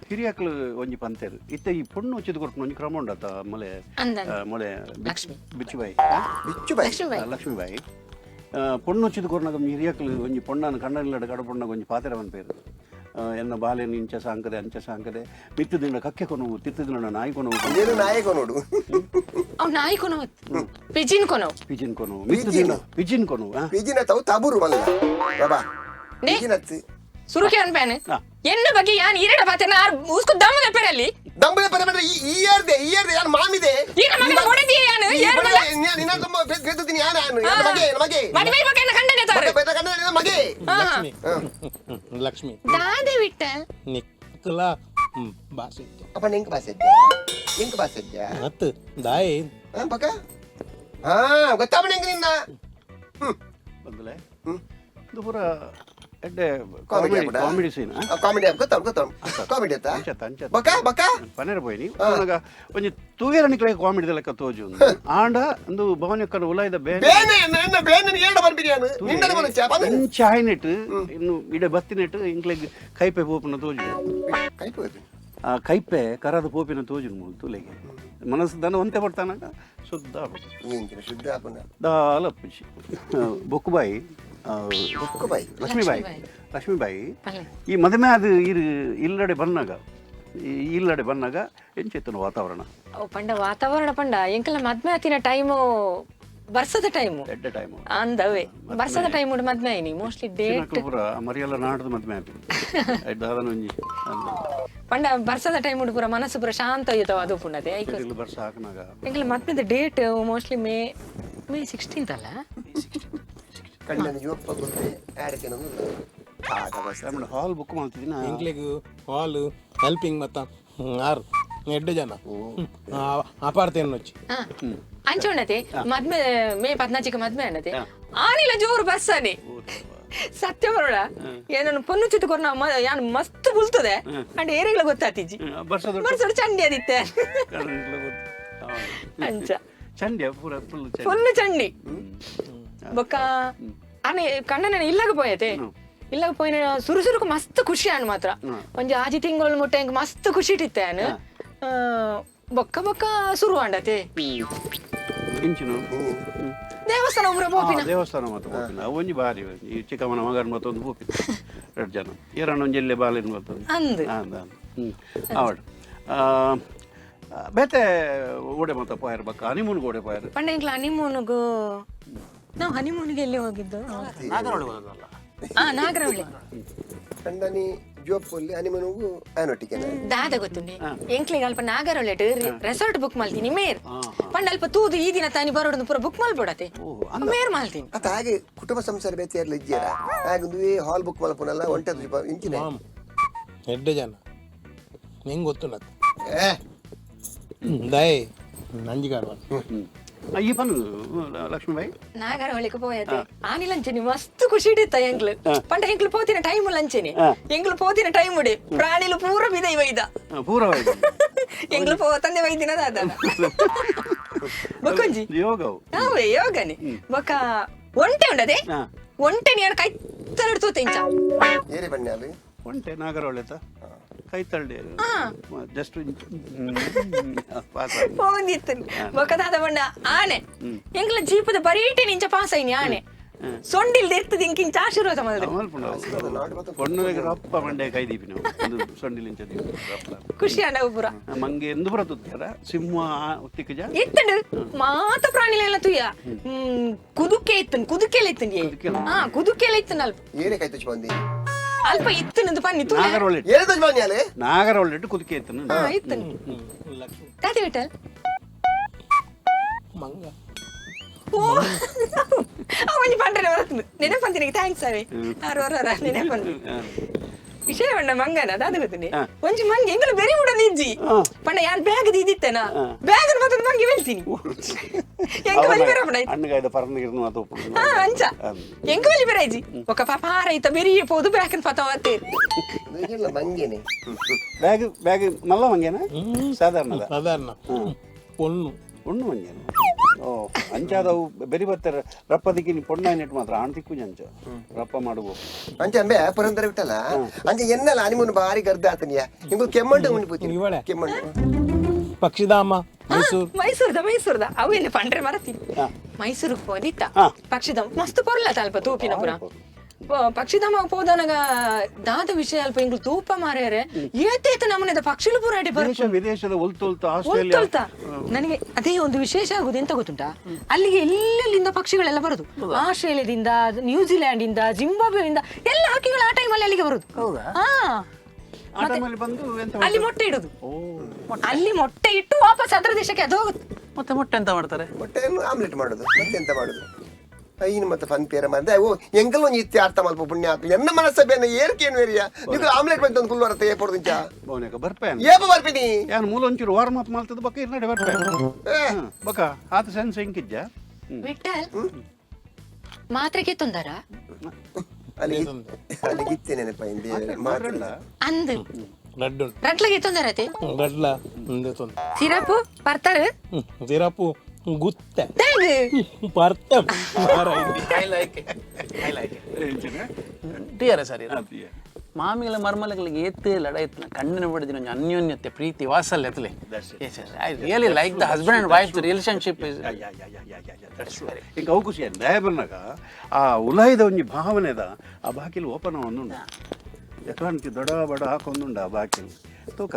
ಹಿರಿಯಕ್ಕಳು ಒಂಜಿ ಪಂತೇರು ಇತ್ತೆ ಈ ಪೊಣ್ಣು ಉಚ್ಚಿದ ಕೊಟ್ಟು ಒಂಜಿ ಕ್ರಮ ಉಂಡತ್ತ ಮೊಳೆ ಮೊಳೆ ಬಿಚ್ಚುಬಾಯಿ ಲಕ್ಷ್ಮೀಬಾಯಿ ಪೊಣ್ಣು ಉಚ್ಚಿದ ಕೊರ್ನಾಗ ಹಿರಿಯಕ್ಕಳು ಒಂಜಿ ಪೊಣ್ಣನ ಕಣ್ಣನಿಲ್ಲಡ ಕಡ ಪೊಣ್ಣಾಗ ಒಂಜಿ ಪಾತೆರ ಪನ್ಪೇರು ಎನ್ನ ಬಾಲೆನ ಇಂಚ ಸಾಂಕದೆ ಅಂಚ ಸಾಂಕದೆ ಮಿತ್ತುದಿನ ಕಕ್ಕೆ ಕೊನವು ತಿತ್ತುದಿನ ನಾಯಿ ಕೊನವು ನಾಯಿ ಕೊನೋಡು ನಾಯಿ ಕೊನವು ಪಿಜಿನ್ ಕೊನವು ಮಿತ್ತುದಿನ ಪಿಜಿನ್ ಕೊನವು ಪಿಜಿನ್ ಅತವು ತಬುರು ಮಲ್ಲ ಬಾಬಾ ಪಿಜಿನ್ ಅತ್ತಿ ಸುರುಕೆ ಅನ್ಪೇನೆ ಎನ್ನ ಬಗ್ಗೆ ಯಾನ್ ಈರಡ ಪಾತೆನ ಉಸ್ಕು ದಮ್ಮದ ಪೆರಲ್ಲಿ ಈ ಇಯರ್ದೆ ಯಾನ್ ಮಾಮಿದೆ ಈಗ ಮಗ ಕೊಡದಿ ಯಾನ್ ನಿನ್ನ ತುಂಬ ಬೆದ್ದಿನಿ ಯಾನ್ ನನ್ನ ಮಗೆ ಮದುವೆ ಬಗ್ಗೆ ಕಂಡನೆ ತಾರೆ ಬೆದ ಕಂಡನೆ ಮಗೆ ಲಕ್ಷ್ಮಿ ದಾದೆ ಬಿಟ್ಟ ನಿಕ್ಕಲ ಬಾಸಿದ್ದೆ ಅಪ್ಪ ನಿಂಕ ಬಾಸಿದ್ದೆ ಮತ್ ದಾಯಿ ಬಕ ಗೊತ್ತಾವ ನಿಂಕ ಬಂದಲೆ ದುಪುರ ಎಡ್ಡೆ ಕಾಮಿಡಿ ಸೀನ್ ಕಾಮಿಡಿ ಕಾಮಿಡಿ ಬಕ ಪನೆರ ಪೋಯಿನಿ ನನಗ ಒಂಜಿ ತೂವೇರ ನಿಕ್ಲೆ ಕಾಮಿಡಿ ಲೆಕ್ಕ ತೋಜು ಆಂಡ ಅಂದು ಭವನಕ್ಕನ ಉಲಾಯ್ದ ಚಾಯ್ನೆಟ್ ಇನ್ನು ಇಡೆ ಬತ್ತಿನೆಟ್ ಇಂಕ್ಲೆಗ್ ಕೈಪೆ ಪೋಪಿನ ತೋಜು ಕೈಪೆ ಕರದ ಪೋಪಿನ ತೋಜು ತೂಲೆಗೆ ಮನಸ್ಸು ದನ ಒಂತೆ ಬರ್ತಾನಾಗ ಶುದ್ಧ ದಾಲ ಪುಜಿ ಬೊಕ್ಕುಬಾಯಿ ಲಕ್ಷ್ಮೀಬಾಯಿ ಈ ಮದುವೆ ಅದು ಇಲ್ಲಡೆ ಬಂದಾಗ ಎಂಚೆತ್ತನ ವಾತಾವರಣ ಪಂಡ ವಾತಾವರಣ ಪಂಡ ಎಂಕಲ ಮದ್ಮೆ ಆತಿನ ಟೈಮು ಬರ್ಸದ ಟೈಮು ಅಂದವೇ ಬರ್ಸದ ಟೈಮ್ ಮದ್ಮೆ ಆಯ್ನಿ ಮೋಸ್ಟ್ಲಿ ಡೇಟ್ ಮರಿಯಲ್ಲ ನಾಡ್ದು ಮದ್ಮೆ ಆಯ್ತು ಪಂಡ ಬರ್ಸದ ಟೈಮ್ ಪೂರ ಮನಸ್ಸು ಪೂರ ಶಾಂತ ಆಯ್ತವ ಅದು ಪುಣ್ಣತೆ ಬರ್ಸ ಹಾಕನಾಗ ಎಂಕಲ ಮದ್ಮೆದ ಡೇಟ್ ಮೋಸ್ಟ್ಲಿ ಮೇ 16th ಅಲ್ಲ ಹಾಲ್ ಬುಕ್ ಮಾಡ್ತಿದ್ದೀನಿ ಇಂಗ್ಲಿಗೂ ಹಾಲ್ ಹೆಲ್ಪಿಂಗ್ ಮತ್ತ ಆರು 2 ಜನ ಅಪಾರ್ತೇನು వచ్చి ಅಂಚೋಣತೆ ಮದ್ಮೆ ಮೇ 14ಕ್ಕೆ ಮದ್ಮೆ ಅನ್ನತೆ ಆನಿಲ ಜೋರು ಬಸ್ಸಾನೆ ಸತ್ಯ ಬರೋಡ ಏನನ್ನು ಪೊನ್ನು ಚಿತ್ತು ಕೊರ್ನ ಯಾನ್ ಮಸ್ತ್ ಬುಲ್ತದೆ ಅಂಡ್ ಏರಿಗಳ ಗೊತ್ತಾತಿಜಿ ಬರ್ಸೋಡು ಚಂಡಿ ಅದಿತ್ತೆ ಅಂಚ ಚಂಡಿ ಫುಲ್ ಚಂಡಿ ಬೊಕ್ಕ ಆನೆ ಕಣ್ಣನ ಇಲ್ಲಾಗ ಪೋಯತೆ ಇಲ್ಲಾಗ ಪೋಯಿನ ಸುರುಸುರುಕು ಮಸ್ತ್ ಖುಷಿ ಅನ್ ಮಾತ್ರ ಒಂಜಿ ಆಜಿ ತಿಂಗಳು ಮುಟ್ಟ ಹೆಂಗ್ ಮಸ್ತ್ ಖುಷಿ ಇಟ್ಟಿತ್ತೆ ಅನ್ ಬೊಕ್ಕ ಶುರು ಅಂಡತೆ ದೇವಸ್ಥಾನ ಒಬ್ರ ಬೋಪಿನ ದೇವಸ್ಥಾನ ಮಾತ್ರ ಬೋಪಿನ ಒಂಜಿ ಬಾರಿ ಈ ಚಿಕ್ಕಮ್ಮನ ಮಗನ ಮತ್ತೊಂದು ಬೋಪಿನ 2 ಜನ ಏರಣ್ಣ ಒಂಜೆಲ್ಲೆ ಬಾಲಿನ ಮತ್ತೊಂದು ಅಂದ್ ಅವಡ್ ಬೇತೆ ಓಡೆ ಮತ್ತ ಪೋಯರ್ ಬಕ್ಕ ಹನಿಮೂನ್ಗೆ ಓಡೆ ಪೋಯರ್ ಪಂಡ ಇಂಕ್ಲ ಹನಿಮೂನ್ಗೂ ನಾವು ಹನಿಮೂನ್ಗೆ ಎಲ್ಲಿ ಹೋಗಿದ್ದು ನಾಗರಹೊಳೆ ಕಂಡನಿ ಜೋಪಲ್ಲಿ ಹನಿಮೂನ್ಗೂ ಆನೊಟ್ಟಿಗೆ ದಾದ ಗೊತ್ತುಂಡಿ ಎಂಕ್ಲಿಗೆ ಅಲ್ಪ ನಾಗರಹೊಳೆ ರೆಸಾರ್ಟ್ ಬುಕ್ ಮಾಡ್ತೀನಿ ಮೇರ್ ಪಂಡ ಅಲ್ಪ ತೂದು ಈ ದಿನ ತಾನಿ ಬರೋಡು ಪೂರ ಬುಕ್ ಮಾಡ್ಬಿಡತ್ತೆ ಮೇರ್ ಮಾಡ್ತೀನಿ ಅತ್ತ ಹಾಗೆ ಕುಟುಂಬ ಸಂಸಾರ ಬೇತಿಯರ್ಲ ಇದ್ದೀರ ಹಾಗೆ ಹಾಲ್ ಬುಕ್ ಮಲ್ಪನಲ್ಲ ಒಂಟೆ ಇಂಚಿನ 2 ಜನ ಹೆಂಗ್ ಗೊತ್ತು ನತ್ ದಾಯಿ ನಂಜಿಗಾಡ್ವ ಈ ಪನು ಲಕ್ಷ್ಮೀಬಾಯಿ ನಾಗರಹೊಳಿಗೆ ಪೋಯತೆ ಆನಿಲಂಚನಿ ಮಸ್ತ್ ಖುಷಿ ಇಡಿತ್ತ ಎಂಗ್ಲು ಪಂಡ ಎಂಗ್ಲು ಪೋತಿನ ಟೈಮ್ ಲಂಚನಿ ಎಂಗ್ಲು ಪೋತಿನ ಟೈಮ್ ಉಡಿ ಪ್ರಾಣಿಲು ಪೂರ ಬಿದೈ ವೈದ ಎಂಗ್ಲು ತಂದೆ ವೈದಿನ ದಾದ ಬೊಕೊಂಜಿ ಯೋಗವು ಅವೇ ಯೋಗನಿ ಬೊಕ್ಕ ಒಂಟೆ ಉಂಡದೆ ಒಂಟೆ ನೀನು ಕೈ ತರಡ್ತು ತೆಂಚ ಏರಿ ಬನ್ನಿ ಒಂಟೆ ನಾಗರಹೊಳೆ ಕೈ ತಳ್ಳಿ ಜಸ್ಟ್ ಹೋಗಿತ್ತು ಬೊಕ್ಕದಾದ ಬಂಡ ಆನೆ ಎಂಗ್ಲ ಜೀಪದ ಬರೀಟೆ ನಿಂಚ ಪಾಸ್ ಐನಿ ಆನೆ ಸೊಂಡಿಲ್ದ ಇರ್ತದೆ ಇಂಕಿಂಚ ಆಶೀರ್ವಾದ ರಪ್ಪ ಮಂಡೆ ಕೈ ದೀಪಿನ ಸೊಂಡಿಲಿಂಚ ಖುಷಿ ಅಣ್ಣ ಪೂರ ಮಂಗೆ ಎಂದು ಬರ ತುತ್ತಾರ ಸಿಂಹ ಉತ್ತಿಕಜ ಇತ್ತಂಡು ಮಾತ ಪ್ರಾಣಿಲೆಲ್ಲ ತುಯ್ಯ ಕುದುಕೆ ಇತ್ತನ್ ಕುದುಕೆಲ್ಲ ಇತ್ತನ್ ಕುದುಕೆಲ್ಲ ಇತ್ತನ್ ಅಲ್ಪ ಏನೇ ಕೈ ತುಚ್ಚ ಬಂದಿ ಅಲ್ಪ ಇತ್ತನದು ಬನ್ನಿ ತು ನಾಗರಹೊಳೆ ಕುದುಕೆ ಇತ್ತನು ಇತ್ತನ್ ತಾತಿ ಬಿಟ್ಟಲ್ ಮಂಗ ಅವನಿ ಪಂಡ್ರೆ ಬರತ್ನು ನೆನಪಂತೀನಿ ಥ್ಯಾಂಕ್ಸ್ ಅವೇ ಅವರ ನೆನಪಂದು ವಿಷಯ ಪಂಡ ಮಂಗನ ಅದು ಗೊತ್ತುಂಡಿ ಒಂಜಿ ಮಂಗಿ ಎಂಗಲು ಬೆರಿ ಉಡದ ಇಜ್ಜಿ ಪಂಡ ಯಾನ್ ಬ್ಯಾಗ್ ಇದಿತ್ತೇನ ಬ್ಯಾಗ್ ಮತ್ತೊಂದು ಮಂಗಿ ಬೆಳ್ತೀನಿ ಎಂಗ ಬಲಿ ಬೇರೆ ಪಂಡ ಅಣ್ಣಗಾಯ್ದ ಪರಂದಿಗಿರ್ನು ಅದು ಅಂಚ ಎಂಗ ಬಲಿ ಬೇರೆ ಇಜ್ಜಿ ఒక ಪಾಪಾರ ಇತ್ತ ಬೆರಿ ಪೋದು ಬ್ಯಾಗ್ ಪತಾವತ್ತೆ ಇಲ್ಲ ಮಂಗಿನೇ ಬ್ಯಾಗ್ ನಲ್ಲ ಮಂಗೇನ ಸಾಧಾರಣ ಪೊಣ್ಣು ಮಂಗೇನ ಓ ಅಂಚಾದವು ಬೆರಿ ಬರ್ತಾರೆ ರಪ್ಪದಿಕ್ಕೆ ನೀ ಪೊಣ್ಣ ನೆಟ್ಟು ಮಾತ್ರ ಆಣ್ ತಿಕ್ಕು ಅಂಚ ರಪ್ಪ ಮಾಡುವ ಅಂಚ ಅಂಬೆ ಪುರಂದರ ಬಿಟ್ಟಲ್ಲ ಅಂಚ ಎನ್ನಲ್ಲ ಅನಿಮುನ್ ಬಾರಿ ಗರ್ದ ಆತನಿಯ ನಿಮ್ಗೆ ಕೆಮ್ಮಂಡು ಉಂಟು ಇವಳೆ ಕೆಮ್ಮಂಡು ಪಕ್ಷಿಧಾಮ ಮೈಸೂರು ಮೈಸೂರ್ದ ಅವು ಏನು ಪಂಡ್ರೆ ಮರತಿ ಮೈಸೂರಿಗೆ ಹೋದಿತ್ತ ಪಕ್ಷಿಧಾಮ ಮಸ್ತ್ ಕೊರ್ಲ ಅಲ್ಪ ತೂಪಿನ ಪುರ ಪಕ್ಷಿಧಾಮ ಹೋದನಗ ದಾದ ವಿಷಯ ಅಲ್ಪ ಇಂಗ್ಲು ತೂಪ ಮಾರ್ಯಾರೆ ಏತೇತ ನಮ್ಮನೆದ ಪಕ್ಷಿಲು ಪೂರ ಅಡಿ ದೇಶ ವಿದೇಶದ ಒಲ್ತೊಲ್ತ ಆಸ್ಟ್ರೇಲಿಯಾ ನನಗೆ ಅದೇ ಒಂದು ವಿಶೇಷ ಆಗುದು ಎಂತ ಗೊತ್ತುಂಟಾ ಅಲ್ಲಿಗೆ ಎಲ್ಲೆಲ್ಲಿಂದ ಪಕ್ಷಿಗಳೆಲ್ಲ ಬರುದು ಆಸ್ಟ್ರೇಲಿಯಾದಿಂದ ನ್ಯೂಜಿಲ್ಯಾಂಡ್ ಇಂದ ಜಿಂಬಾಬ್ವೆಯಿಂದ ಎಲ್ಲ ಹಕ್ಕಿಗಳು ಆ ಟೈಮಲ್ಲಿ ಅಲ್ಲಿಗೆ ಬರುದು ಹಾ ಆ ಟೈಮಲ್ಲಿ ಬಂದು ಎಂತ ಅಲ್ಲಿ ಮೊಟ್ಟೆ ಇಡುದು ಅಲ್ಲಿ ಮೊಟ್ಟೆ ಇಟ್ಟು ವಾಪಸ್ ಅದರ ದೇಶಕ್ಕೆ ಅದು ಹೋಗುತ್ತೆ ಮತ್ತೆ ಮೊಟ್ಟೆ ಎಂತ ಮಾಡ್ತಾರೆ ಮೊಟ್ಟೆಯನ್ನು ಆಮ್ಲೆಟ್ ಮಾಡುದು ಮತ್ತೆಂತ ಮಾಡುದು ಐನು ಮತ್ತೆ ಫನ್ ಪೇರ ಮಾಡಿದೆ ಓ ಎಂಕಲ್ ಒಂದು ಇತ್ತಿ ಅರ್ಥ ಮಲ್ಪ ಪುಣ್ಯ ಆತು ಎನ್ನ ಮನಸ್ಸಬೇನ ಏರ್ಕೇನು ವೇರಿಯ ನೀವು ಆಮ್ಲೆಟ್ ಬಂತ ಒಂದು ಕುಲ್ವರತ್ತೆ ಏಪೊಡ್ದುಂಚ ಬೋನೆಕ ಬರ್ಪೇನ್ ಏಪ ಬರ್ಪಿನಿ ಯಾನ್ ಮೂಲ ಒಂಚೂರು ವಾರ್ಮ್ ಅಪ್ ಮಾಡ್ತದ ಬಕ್ಕ ಇರ್ನಡೆ ಬರ್ಪೇನ್ ಬಕ ಆತ ಸೆನ್ಸ್ ಹೆಂಗಿದ್ಜ ವಿಠಲ್ ಮಾತ್ರೆಗೆ ತೊಂದರ ಅಲ್ಲಿ ಗಿತ್ತೆ ನೆನಪ ಹಿಂದೆ ಮಾತ್ರಲ್ಲ ಅಂದ್ ಲಡ್ಡು ರಟ್ಲಗೆ ತೊಂದರತೆ ಲಡ್ಲ ಮುಂದೆ ತೊಂದ ಸಿರಪು ಬರ್ತಾರೆ ಸಿರಪು ಗುತ್ತೆ ತೆಗ್ ಬರ್ತ ಟಿಯರ ಸರಿ ಮಾಮಿಗಳ ಮರ್ಮಲಗಳಿಗೆ ಏತೇ ಲಡ ಎತ್ತಲ ಕಣ್ಣಿನ ಬಡಿದಿನ ಅನ್ಯೋನ್ಯತೆ ಪ್ರೀತಿ ವಾತ್ಸಲ್ಯ I really like the husband and wife relationship is ಈಗ ಅವು ಖುಷಿ ದಯ ಬಂದಾಗ ಆ ಉಲಾಯಿದ ಒಂಜಿ ಭಾವನೆದ ಆ ಬಾಕಿಲು ಓಪನ್ ಒಂದುಂಡ ಎತ್ವಾಣಿಕೆ ದೊಡ್ಡ ಬಡ ಹಾಕೊಂದುಂಡ ಆ ಬಾಕಿಲು ತೂಕ